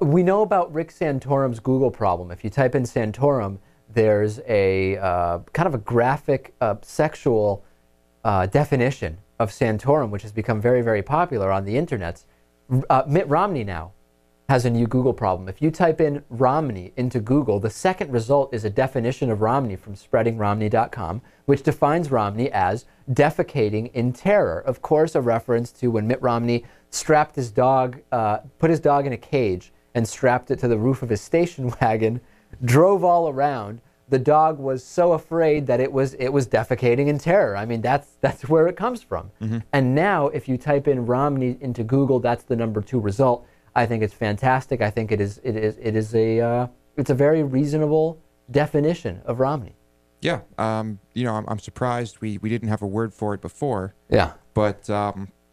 We know about Rick Santorum's Google problem. If you type in Santorum, there's a kind of a graphic sexual definition of Santorum, which has become very, very popular on the internet. Mitt Romney now has a new Google problem. If you type in Romney into Google, the second result is a definition of Romney from spreadingromney.com, which defines Romney as defecating in terror. Of course, a reference to when Mitt Romney strapped his dog, put his dog in a cage and strapped it to the roof of his station wagon, drove all around. The dog was so afraid that it was defecating in terror. I mean, that's where it comes from. Mm-hmm. And now, if you type in Romney into Google, that's the #2 result. I think it's fantastic. I think it's a very reasonable definition of Romney. Yeah, you know, I'm surprised we didn't have a word for it before. Yeah, but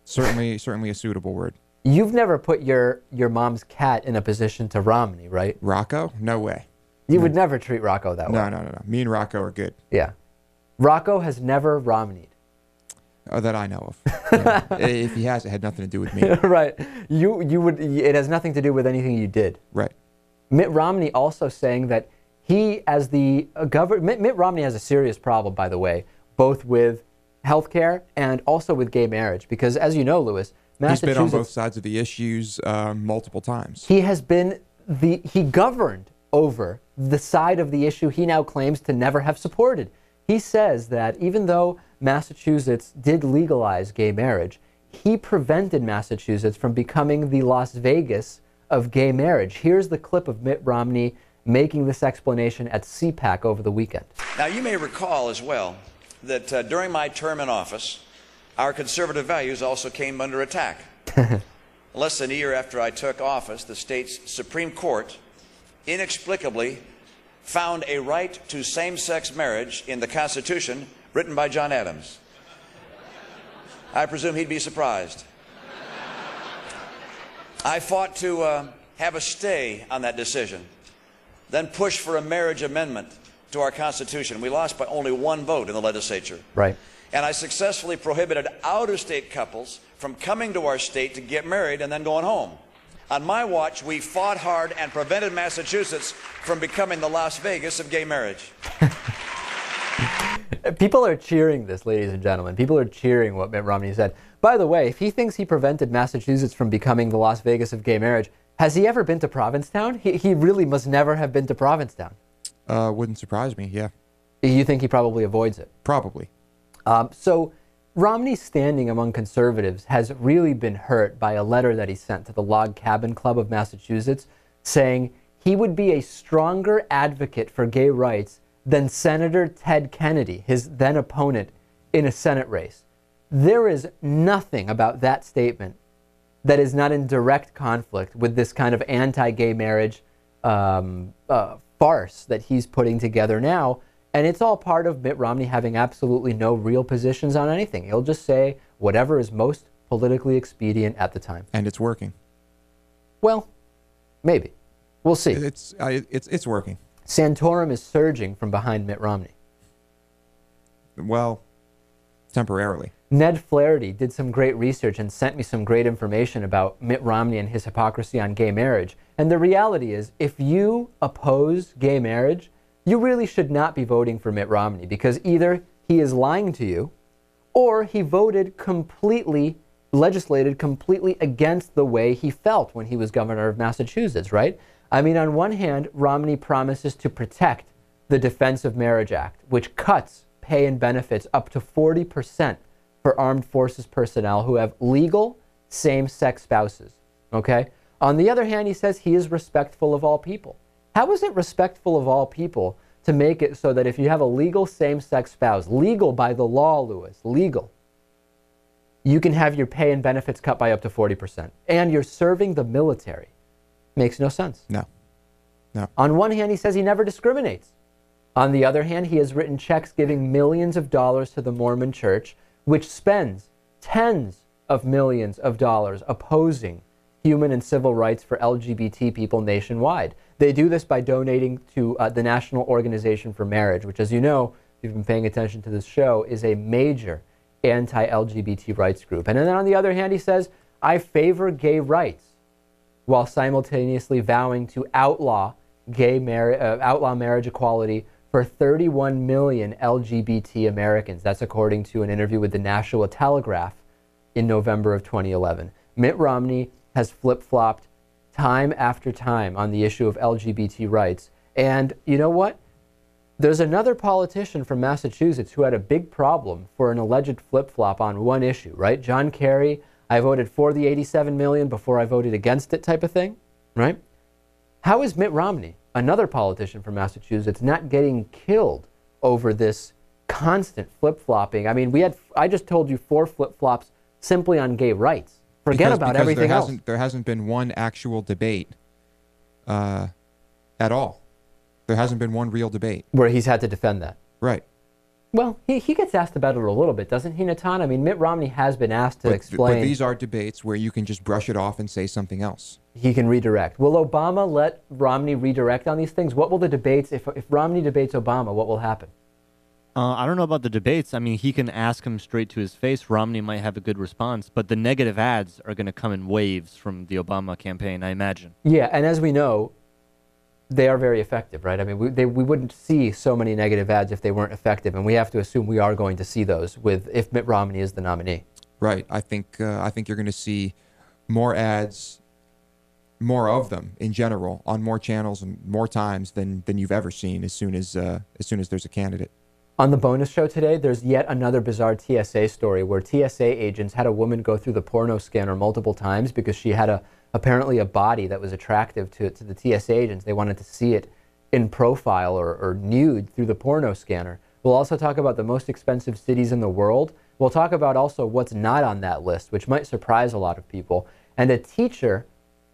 certainly a suitable word. You've never put your mom's cat in a position to Romney, right? Rocco? No way. You would never treat Rocco that way. No. Me and Rocco are good. Yeah, Rocco has never Romney'd. That I know of. Yeah. If he has, it had nothing to do with me. Right. You would. It has nothing to do with anything you did. Right. Mitt Romney also saying that he, as the government, Mitt Romney has a serious problem, by the way, both with healthcare and also with gay marriage, because as you know, Lewis, Massachusetts, he's been on both sides of the issues multiple times. He has been he governed over the side of the issue he now claims to never have supported. He says that even though Massachusetts did legalize gay marriage, he prevented Massachusetts from becoming the Las Vegas of gay marriage. Here's the clip of Mitt Romney making this explanation at CPAC over the weekend. Now, you may recall as well that during my term in office, our conservative values also came under attack. Less than a year after I took office, the state's Supreme Court inexplicably found a right to same-sex marriage in the Constitution written by John Adams. I presume he'd be surprised. I fought to have a stay on that decision, then push for a marriage amendment to our Constitution. We lost by only 1 vote in the legislature. Right. And I successfully prohibited out-of-state couples from coming to our state to get married and then going home. On my watch, we fought hard and prevented Massachusetts from becoming the Las Vegas of gay marriage. People are cheering this, ladies and gentlemen. People are cheering what Mitt Romney said. By the way, if he thinks he prevented Massachusetts from becoming the Las Vegas of gay marriage, has he ever been to Provincetown? He really must never have been to Provincetown. Wouldn't surprise me, yeah. You think he probably avoids it? Probably. So Romney's standing among conservatives has really been hurt by a letter that he sent to the Log Cabin Club of Massachusetts saying he would be a stronger advocate for gay rights than Senator Ted Kennedy, his then opponent, in a Senate race. There is nothing about that statement that is not in direct conflict with this kind of anti-gay marriage farce that he's putting together now. And it's all part of Mitt Romney having absolutely no real positions on anything. He'll just say whatever is most politically expedient at the time. And it's working. Well, maybe. We'll see. It's working. Santorum is surging from behind Mitt Romney. Well, temporarily. Ned Flaherty did some great research and sent me some great information about Mitt Romney and his hypocrisy on gay marriage. And the reality is, if you oppose gay marriage, you really should not be voting for Mitt Romney, because either he is lying to you or he legislated completely against the way he felt when he was governor of Massachusetts, right? I mean, on one hand, Romney promises to protect the Defense of Marriage Act, which cuts pay and benefits up to 40% for armed forces personnel who have legal same-sex spouses, okay? On the other hand, he says he is respectful of all people. How is it respectful of all people to make it so that if you have a legal same-sex spouse, legal by the law, Lewis, legal, you can have your pay and benefits cut by up to 40%, and you're serving the military? Makes no sense. No. On one hand, he says he never discriminates. On the other hand, he has written checks giving millions of dollars to the Mormon Church, which spends tens of millions of dollars opposing human and civil rights for LGBT people nationwide. They do this by donating to the National Organization for Marriage, which, as you know, if you've been paying attention to this show, is a major anti-LGBT rights group. And then on the other hand, he says, I favor gay rights. while simultaneously vowing to outlaw marriage equality for 31 million LGBT Americans. That's according to an interview with the Nashua Telegraph in November of 2011. Mitt Romney has flip-flopped time after time on the issue of LGBT rights. And you know what? There's another politician from Massachusetts who had a big problem for an alleged flip-flop on one issue, right? John Kerry, I voted for the 87 million before I voted against it type of thing, right? How is Mitt Romney, another politician from Massachusetts, not getting killed over this constant flip-flopping? I mean, I just told you 4 flip-flops simply on gay rights. Forget about everything else. There hasn't been one actual debate at all. There hasn't been one real debate. Where he's had to defend that. Right. Well, he gets asked about it a little bit, doesn't he, Natan? I mean, Mitt Romney has been asked to explain. But these are debates where you can just brush it off and say something else. He can redirect. Will Obama let Romney redirect on these things? What will the debates, if Romney debates Obama, what will happen? I don't know about the debates. I mean, he can ask him straight to his face. Romney might have a good response, but the negative ads are going to come in waves from the Obama campaign, I imagine. Yeah, and as we know, they are very effective, right? I mean, we wouldn't see so many negative ads if they weren't effective, and we have to assume we are going to see those if Mitt Romney is the nominee. Right. I think you're going to see more ads, more of them in general, on more channels and more times than you've ever seen as soon as there's a candidate. On the bonus show today, there's yet another bizarre TSA story where TSA agents had a woman go through the porno scanner multiple times because she had apparently a body that was attractive to the TSA agents. They wanted to see it in profile or nude through the porno scanner. We'll also talk about the most expensive cities in the world. We'll talk about also what's not on that list, which might surprise a lot of people. And a teacher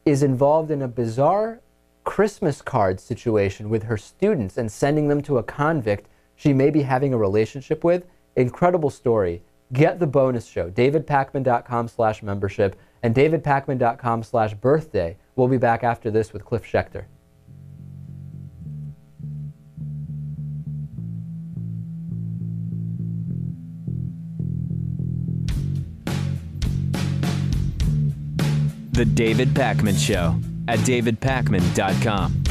is involved in a bizarre Christmas card situation with her students and sending them to a convict she may be having a relationship with. Incredible story. Get the bonus show, davidpakman.com/membership and davidpakman.com/birthday. We'll be back after this with Cliff Schechter. The David Pakman Show at davidpakman.com.